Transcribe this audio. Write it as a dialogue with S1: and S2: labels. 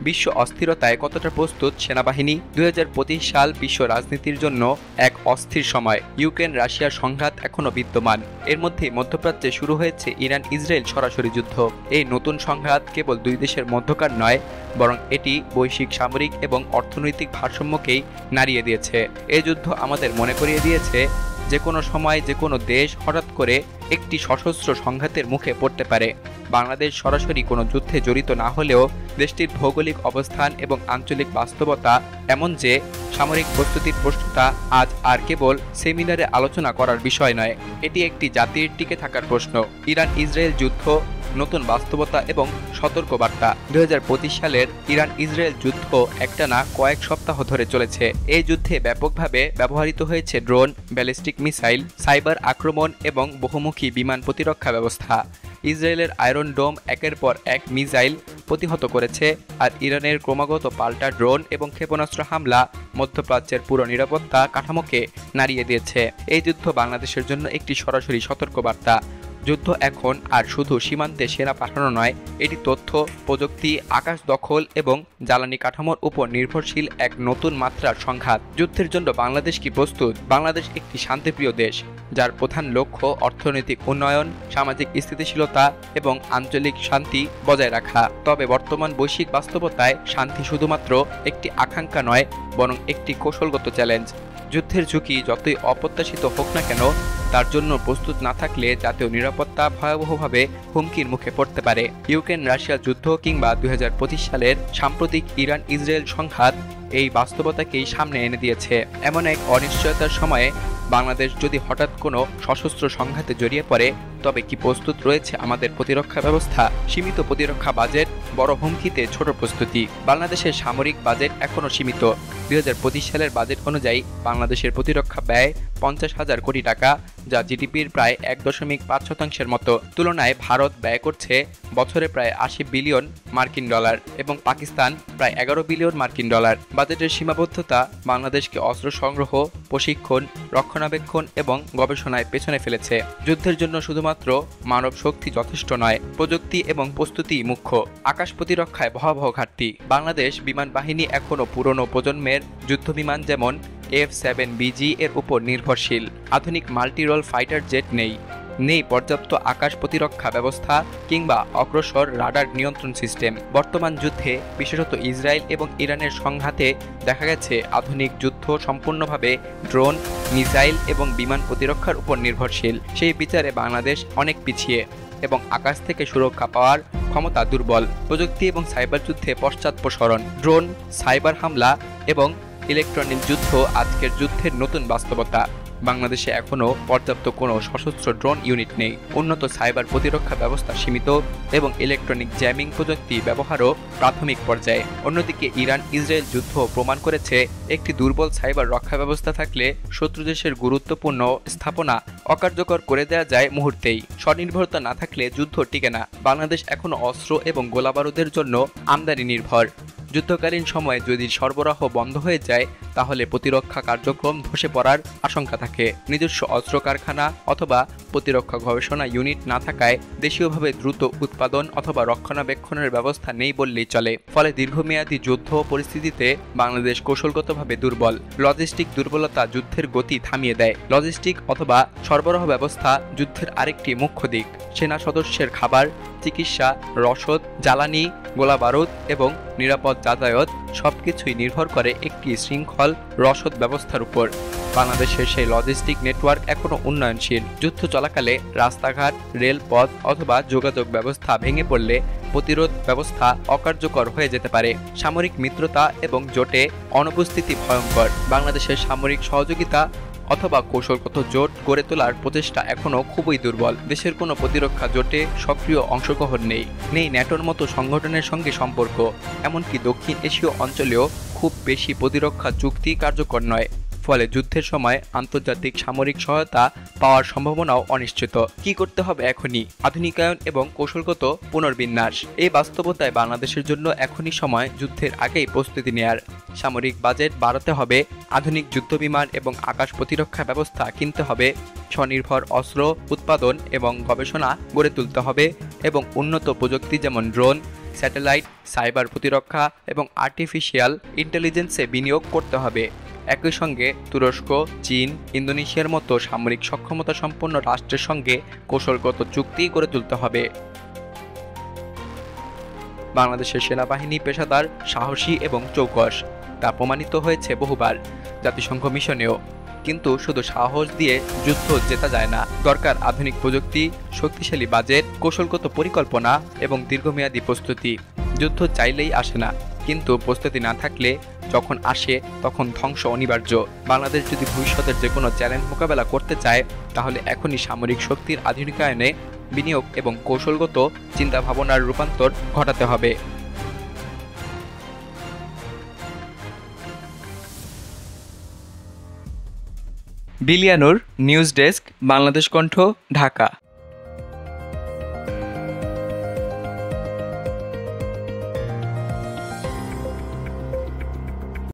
S1: বিশ্ব অস্থিরতায় কতটা প্রস্তুত সেনাবাহিনী? 2025 সাল বিশ্ব রাজনীতির জন্য এক অস্থির সময়। ইউক্রেন রাশিয়ার সংঘাত এখনও বিদ্যমান। এর মধ্যে মধ্যপ্রাচ্যে শুরু হয়েছে ইরান ইসরায়েল সরাসরি যুদ্ধ। এই নতুন সংঘাত কেবল দুই দেশের মধ্যকার নয়, বরং এটি বৈশ্বিক সামরিক এবং অর্থনৈতিক ভারসাম্যকেই নাড়িয়ে দিয়েছে। এই যুদ্ধ আমাদের মনে করিয়ে দিয়েছে যে কোনো সময় যে কোনো দেশ হঠাৎ করে একটি সশস্ত্র সংঘাতের মুখে পড়তে পারে। বাংলাদেশ সরাসরি কোনো যুদ্ধে জড়িত না হলেও দেশটির ভৌগোলিক অবস্থান এবং আঞ্চলিক বাস্তবতা এমন যে সামরিক প্রস্তুতির প্রশ্নটা আজ আর কেবল সেমিনারে আলোচনা করার বিষয় নয়, এটি একটি জাতির টিকে থাকার প্রশ্ন। ইরান ইসরায়েল যুদ্ধ, নতুন বাস্তবতা এবং সতর্কবার্তা। 2025 সালের ইরান ইসরায়েল যুদ্ধ একটানা কয়েক সপ্তাহ ধরে চলেছে। এই যুদ্ধে ব্যাপকভাবে ব্যবহৃত হয়েছে ড্রোন, ব্যালিস্টিক মিসাইল, সাইবার আক্রমণ এবং বহুমুখী বিমান প্রতিরক্ষা ব্যবস্থা। ইসরায়েলের আয়রন ডোম একের পর এক মিসাইল প্রতিহত করেছে, আর ইরানের ক্রমাগত পাল্টা ড্রোন এবং ক্ষেপণাস্ত্র হামলা মধ্যপ্রাচ্যের পুরো নিরাপত্তা কাঠামোকে নাড়িয়ে দিয়েছে। এই যুদ্ধ বাংলাদেশের জন্য একটি সরাসরি সতর্কবার্তা। যুদ্ধ এখন আর শুধু সীমান্তে সেনা পাঠানো নয়, এটি তথ্য, প্রযুক্তি, আকাশ দখল এবং জ্বালানি কাঠামোর উপর নির্ভরশীল এক নতুন মাত্রার সংঘাত। যুদ্ধের জন্য বাংলাদেশ কি প্রস্তুত? বাংলাদেশ একটি শান্তিপ্রিয় দেশ, যার প্রধান লক্ষ্য অর্থনৈতিক উন্নয়ন, সামাজিক স্থিতিশীলতা এবং আঞ্চলিক শান্তি বজায় রাখা। তবে বর্তমান বৈশ্বিক বাস্তবতায় শান্তি শুধুমাত্র একটি আকাঙ্ক্ষা নয়, বরং একটি কৌশলগত চ্যালেঞ্জ। যুদ্ধের ঝুঁকি যতই অপ্রত্যাশিত হোক না কেন, তার জন্য প্রস্তুত না থাকলে জাতীয় নিরাপত্তা ভয়াবহভাবে হুমকির মুখে পড়তে পারে। ইউক্রেন রাশিয়া যুদ্ধ কিংবা 2025 সালের সাম্প্রতিক ইরান ইসরায়েল সংঘাত এই বাস্তবতাকেই সামনে এনে দিয়েছে। এমন এক অনিশ্চয়তার সময়ে বাংলাদেশ যদি হঠাৎ কোনো সশস্ত্র সংঘাতে জড়িয়ে পড়ে, তবে কি প্রস্তুত রয়েছে আমাদের প্রতিরক্ষা ব্যবস্থা? সীমিত প্রতিরক্ষা বাজেট, বড় হুমকিতে ছোট প্রস্তুতি। বাংলাদেশের সামরিক বাজেট এখনও সীমিত। 2025 সালের বাজেট অনুযায়ী বাংলাদেশের প্রতিরক্ষা ব্যয় 50,000 কোটি টাকা, যা জিডিপির প্রায় 1.5% মতো। তুলনায় ভারত ব্যয় করছে বছরে প্রায় 80 বিলিয়ন মার্কিন ডলার এবং পাকিস্তান প্রায় 11 বিলিয়ন মার্কিন ডলার। বাজেটের সীমাবদ্ধতা বাংলাদেশকে অস্ত্র সংগ্রহ, প্রশিক্ষণ, রক্ষণাবেক্ষণ এবং গবেষণায় পেছনে ফেলেছে। যুদ্ধের জন্য শুধুমাত্র মানব শক্তি যথেষ্ট নয়, প্রযুক্তি এবং প্রস্তুতি মুখ্য। আকাশ প্রতিরক্ষায় ভয়াবহ ঘাটতি। বাংলাদেশ বিমান বাহিনী এখনও পুরনো প্রজন্মের যুদ্ধবিমান যেমন F-7BG এর উপর নির্ভরশীল। আধুনিক মাল্টিরোল ফাইটার জেট নেই পর্যাপ্ত আকাশ প্রতিরক্ষা ব্যবস্থা কিংবা অগ্রসর রাডার নিয়ন্ত্রণ সিস্টেম। বর্তমান যুদ্ধে, বিশেষত ইসরায়েল এবং ইরানের সংঘাতে দেখা গেছে আধুনিক যুদ্ধ সম্পূর্ণভাবে ড্রোন, মিসাইল এবং বিমান প্রতিরক্ষার উপর নির্ভরশীল। সেই বিচারে বাংলাদেশ অনেক পিছিয়ে এবং আকাশ থেকে সুরক্ষা পাওয়ার ক্ষমতা দুর্বল। প্রযুক্তি এবং সাইবার যুদ্ধে পশ্চাৎপসরণ। ড্রোন, সাইবার হামলা এবং ইলেকট্রনিক যুদ্ধ আজকের যুদ্ধের নতুন বাস্তবতা। বাংলাদেশে এখনও পর্যাপ্ত কোনো সশস্ত্র ড্রোন ইউনিট নেই। উন্নত সাইবার প্রতিরক্ষা ব্যবস্থা সীমিত এবং ইলেকট্রনিক জ্যামিং প্রযুক্তি ব্যবহারও প্রাথমিক পর্যায়ে। অন্যদিকে ইরান ইসরায়েল যুদ্ধ প্রমাণ করেছে, একটি দুর্বল সাইবার রক্ষা ব্যবস্থা থাকলে শত্রু দেশের গুরুত্বপূর্ণ স্থাপনা অকার্যকর করে দেওয়া যায় মুহূর্তেই। স্বনির্ভরতা না থাকলে যুদ্ধ টিকে না। বাংলাদেশ এখনও অস্ত্র এবং গোলাবারুদের জন্য আমদানি নির্ভর। যুদ্ধকালীন সময়ে যদি সরবরাহ বন্ধ হয়ে যায়, তাহলে প্রতিরক্ষা কার্যক্রম ধসে পড়ার আশঙ্কা থাকে। নিজস্ব অস্ত্র কারখানা অথবা প্রতিরক্ষা গবেষণা ইউনিট না থাকায় দেশীয়ভাবে দ্রুত উৎপাদন অথবা রক্ষণাবেক্ষণের ব্যবস্থা নেই বললেই চলে। ফলে দীর্ঘমেয়াদী যুদ্ধ পরিস্থিতিতে বাংলাদেশ কৌশলগতভাবে দুর্বল। লজিস্টিক দুর্বলতা যুদ্ধের গতি থামিয়ে দেয়। লজিস্টিক অথবা সরবরাহ ব্যবস্থা যুদ্ধের আরেকটি মুখ্য দিক। সেনা সদস্যের খাবার, চিকিৎসা, রসদ, জ্বালানি, গোলাবারুদ এবং নিরাপদ যাতায়াত সবকিছুই নির্ভর করে একটি শৃঙ্খল রসদ ব্যবস্থার উপর। বাংলাদেশের সেই লজিস্টিক নেটওয়ার্ক এখনও উন্নয়নশীল। যুদ্ধ চলাকালে রাস্তাঘাট, রেলপথ অথবা যোগাযোগ ব্যবস্থা ভেঙে পড়লে প্রতিরোধ ব্যবস্থা অকার্যকর হয়ে যেতে পারে। সামরিক মিত্রতা এবং জোটে অনুপস্থিতি ভয়ঙ্কর। বাংলাদেশের সামরিক সহযোগিতা অথবা কৌশলগত জোট গড়ে তোলার প্রচেষ্টা এখনও খুবই দুর্বল। দেশের কোনো প্রতিরক্ষা জোটে সক্রিয় অংশগ্রহণ নেই ন্যাটোর মতো সংগঠনের সঙ্গে সম্পর্ক। এমনকি দক্ষিণ এশীয় অঞ্চলেও খুব বেশি প্রতিরক্ষা চুক্তি কার্যকর নয়। ফলে যুদ্ধের সময় আন্তর্জাতিক সামরিক সহায়তা পাওয়ার সম্ভাবনাও অনিশ্চিত। কি করতে হবে এখনই? আধুনিকায়ন এবং কৌশলগত পুনর্বিন্যাস। এই বাস্তবতায় বাংলাদেশের জন্য এখনই সময় যুদ্ধের আগেই প্রস্তুতি নেয়ার। সামরিক বাজেট বাড়াতে হবে, আধুনিক যুদ্ধবিমান এবং আকাশ প্রতিরক্ষা ব্যবস্থা কিনতে হবে, স্বনির্ভর অস্ত্র উৎপাদন এবং গবেষণা গড়ে তুলতে হবে এবং উন্নত প্রযুক্তি যেমন ড্রোন, স্যাটেলাইট, সাইবার প্রতিরক্ষা এবং আর্টিফিশিয়াল ইন্টেলিজেন্সে বিনিয়োগ করতে হবে। একই সঙ্গে তুরস্ক, চীন, ইন্দোনেশিয়ার মতো সামরিক সক্ষমতা সম্পন্ন রাষ্ট্রের সঙ্গে কৌশলগত চুক্তি গড়ে তুলতে হবে। বাংলাদেশের সেনাবাহিনী পেশাদার, সাহসী এবং চৌকস, তা প্রমাণিত হয়েছে বহুবার জাতিসংঘ মিশনেও। কিন্তু শুধু সাহস দিয়ে যুদ্ধ জেতা যায় না, দরকার আধুনিক প্রযুক্তি, শক্তিশালী বাজেট, কৌশলগত পরিকল্পনা এবং দীর্ঘমেয়াদী প্রস্তুতি। যুদ্ধ চাইলেই আসে না, কিন্তু প্রস্তুতি না থাকলে যখন আসে তখন ধ্বংস অনিবার্য। বাংলাদেশ যদি ভবিষ্যতের যে কোনো চ্যালেঞ্জ মোকাবেলা করতে চায়, তাহলে এখনই সামরিক শক্তির আধুনিকায়নে বিনিয়োগ এবং কৌশলগত চিন্তাভাবনার রূপান্তর ঘটাতে হবে। বিলিয়ানুর, নিউজ ডেস্ক, বাংলাদেশ কণ্ঠ, ঢাকা।